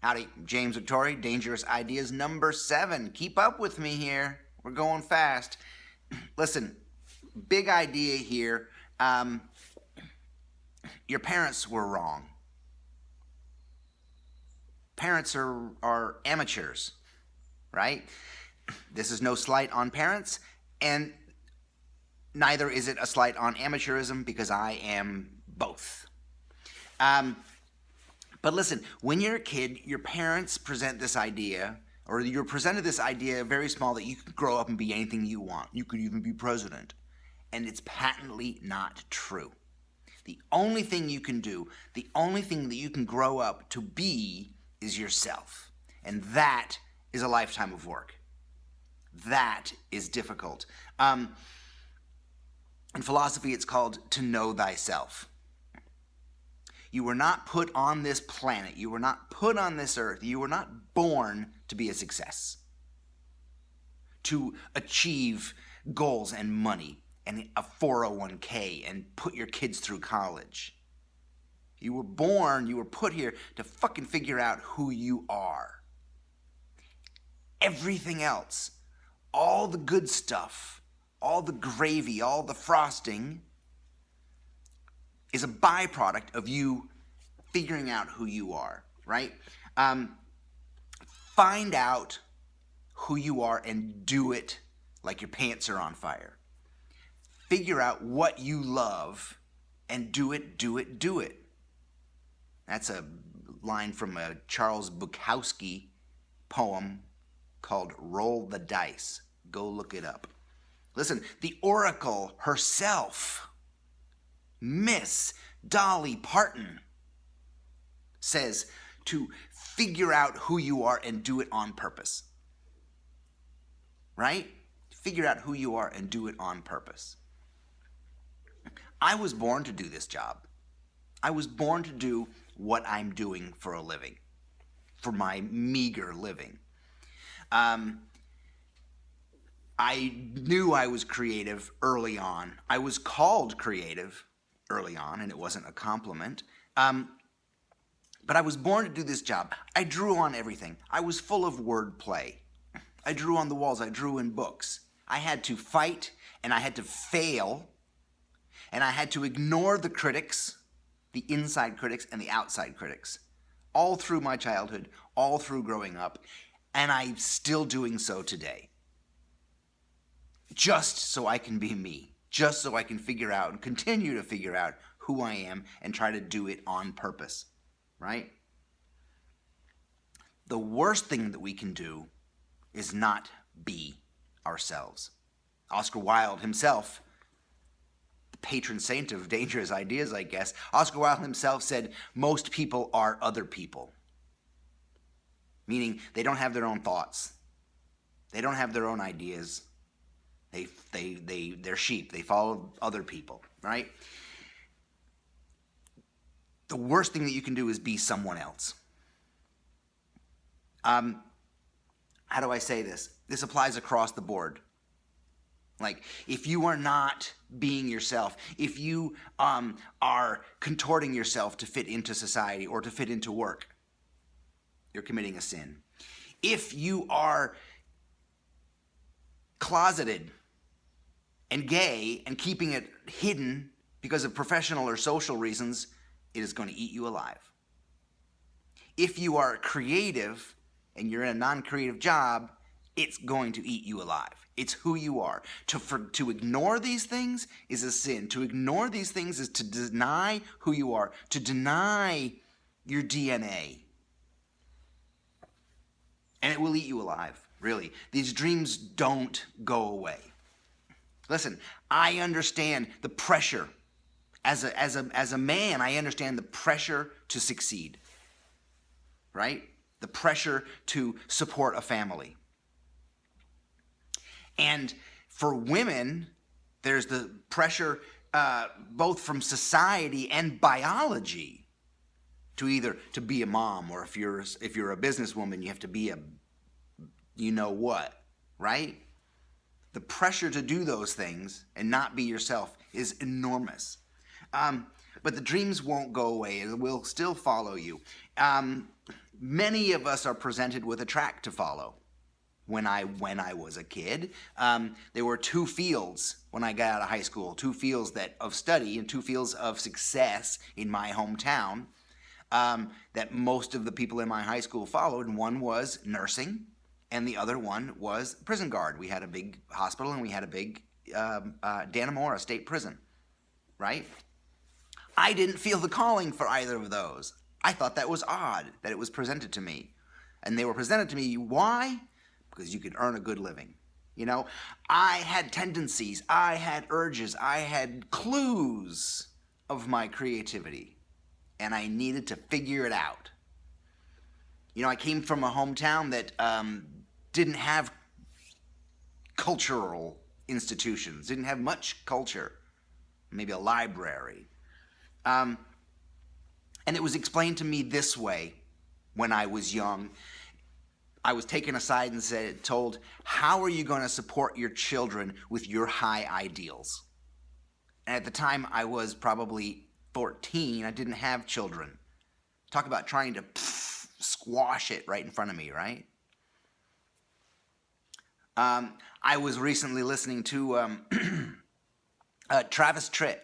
Howdy, James Victori, Dangerous Ideas number 7. Keep up with me here. We're going fast. Listen, big idea here. Your parents were wrong. Parents are amateurs, right? This is no slight on parents, and neither is it a slight on amateurism because I am both. But listen, when you're a kid, your parents present this idea, or you're presented this idea very small that you could grow up and be anything you want. You could even be president. And it's patently not true. The only thing you can do, the only thing that you can grow up to be is yourself. And that is a lifetime of work. That is difficult. In philosophy, it's called to know thyself. You were not put on this planet. You were not put on this earth. You were not born to be a success, to achieve goals and money and a 401k and put your kids through college. You were put here to fucking figure out who you are. Everything else, all the good stuff, all the gravy, all the frosting, is a byproduct of you figuring out who you are, right? Find out who you are and do it like your pants are on fire. Figure out what you love and do it, do it, do it. That's a line from a Charles Bukowski poem called Roll the Dice. Go look it up. Listen, the Oracle herself, Miss Dolly Parton, says to figure out who you are and do it on purpose. Right? Figure out who you are and do it on purpose. I was born to do this job. I was born to do what I'm doing for a living, for my meager living. I knew I was creative early on. I was called creative early on, and it wasn't a compliment. But I was born to do this job. I drew on everything. I was full of wordplay. I drew on the walls. I drew in books. I had to fight, and I had to fail, and I had to ignore the critics, the inside critics and the outside critics, all through my childhood, all through growing up, and I'm still doing so today. Just so I can be me. Just so I can figure out and continue to figure out who I am and try to do it on purpose, right? The worst thing that we can do is not be ourselves. Oscar Wilde himself, the patron saint of Dangerous Ideas, I guess, Oscar Wilde himself said, most people are other people. Meaning they don't have their own thoughts. They don't have their own ideas. They're sheep. They follow other people, right? The worst thing that you can do is be someone else. How do I say this? This applies across the board. Like, if you are not being yourself, if you are contorting yourself to fit into society or to fit into work, you're committing a sin. If you are closeted and gay and keeping it hidden because of professional or social reasons, it is going to eat you alive. If you are creative and you're in a non-creative job, it's going to eat you alive. It's who you are. To ignore these things is a sin. To ignore these things is to deny who you are, to deny your DNA. And it will eat you alive, really. These dreams don't go away. Listen, I understand the pressure. As a man, I understand the pressure to succeed, right? The pressure to support a family. And for women, there's the pressure both from society and biology to either to be a mom, or if you're a businesswoman, you have to be a you know what, right? The pressure to do those things and not be yourself is enormous. But the dreams won't go away. It will still follow you. Many of us are presented with a track to follow. When I was a kid, there were two fields when I got out of high school, two fields of study and two fields of success in my hometown that most of the people in my high school followed. And one was nursing, and the other one was prison guard. We had a big hospital, and we had a big Dannemora State Prison, right? I didn't feel the calling for either of those. I thought that was odd that it was presented to me. And they were presented to me, why? Because you could earn a good living. You know, I had tendencies, I had urges, I had clues of my creativity, and I needed to figure it out. You know, I came from a hometown that didn't have cultural institutions, didn't have much culture, maybe a library. And it was explained to me this way when I was young. I was taken aside and told, how are you going to support your children with your high ideals? And at the time, I was probably 14. I didn't have children. Talk about trying to squash it right in front of me, right? I was recently listening to Travis Tritt.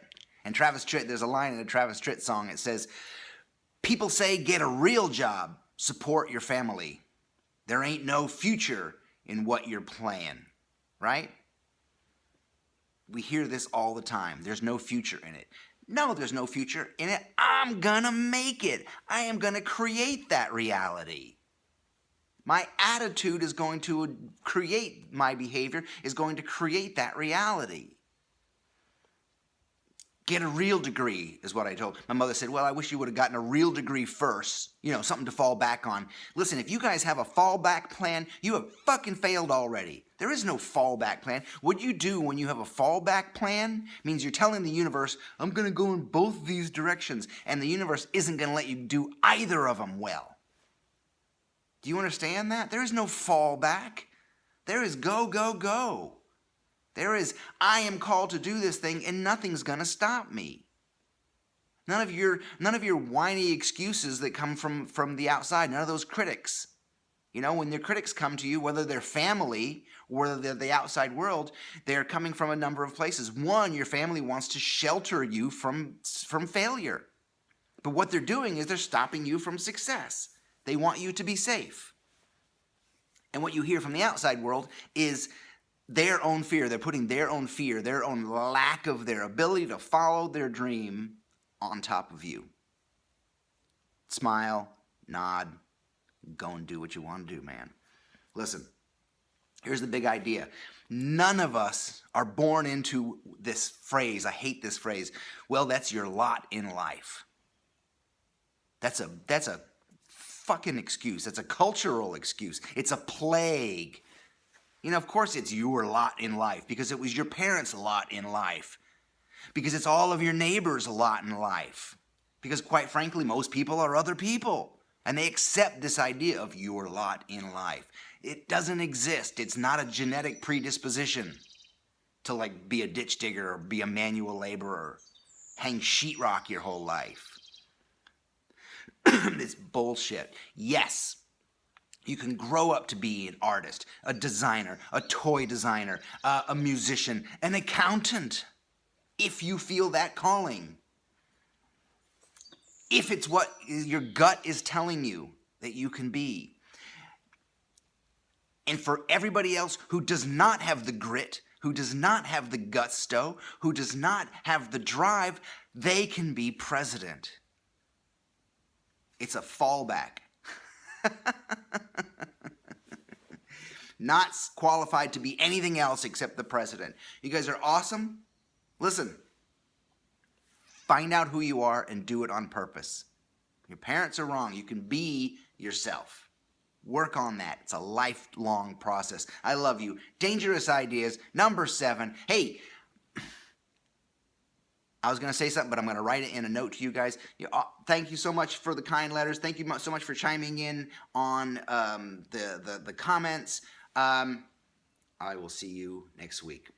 And Travis Tritt, there's a line in a Travis Tritt song. It says, people say get a real job, support your family. There ain't no future in what you're playing, right? We hear this all the time. There's no future in it. No, there's no future in it. I'm gonna make it. I am gonna create that reality. My attitude is going to create my behavior, is going to create that reality. Get a real degree is what I told. My mother said, well, I wish you would have gotten a real degree first. You know, something to fall back on. Listen, if you guys have a fallback plan, you have fucking failed already. There is no fallback plan. What you do when you have a fallback plan means you're telling the universe, I'm going to go in both these directions. And the universe isn't going to let you do either of them well. Do you understand that? There is no fallback. There is go, go, go. There is, I am called to do this thing and nothing's going to stop me. None of your whiny excuses that come from the outside, none of those critics. You know, when your critics come to you, whether they're family or whether they're the outside world, they're coming from a number of places. One, your family wants to shelter you from failure. But what they're doing is they're stopping you from success. They want you to be safe. And what you hear from the outside world is their own fear. They're putting their own fear, their own lack of their ability to follow their dream on top of you. Smile, nod, go and do what you want to do, man. Listen, here's the big idea. None of us are born into this phrase. I hate this phrase. Well, that's your lot in life. That's a fucking excuse. That's a cultural excuse. It's a plague. You know, of course it's your lot in life because it was your parents' lot in life. Because it's all of your neighbors' lot in life. Because quite frankly, most people are other people. And they accept this idea of your lot in life. It doesn't exist. It's not a genetic predisposition to like be a ditch digger or be a manual laborer. Hang sheetrock your whole life. It's bullshit. Yes. You can grow up to be an artist, a designer, a toy designer, a musician, an accountant, if you feel that calling. If it's what your gut is telling you that you can be. And for everybody else who does not have the grit, who does not have the gusto, who does not have the drive, they can be president. It's a fallback. Not qualified to be anything else except the president. You guys are awesome. Listen, find out who you are and do it on purpose. Your parents are wrong. You can be yourself. Work on that. It's a lifelong process. I love you. Dangerous Ideas, number 7. Hey, I was going to say something, but I'm going to write it in a note to you guys. Thank you so much for the kind letters. Thank you so much for chiming in on the comments. I will see you next week.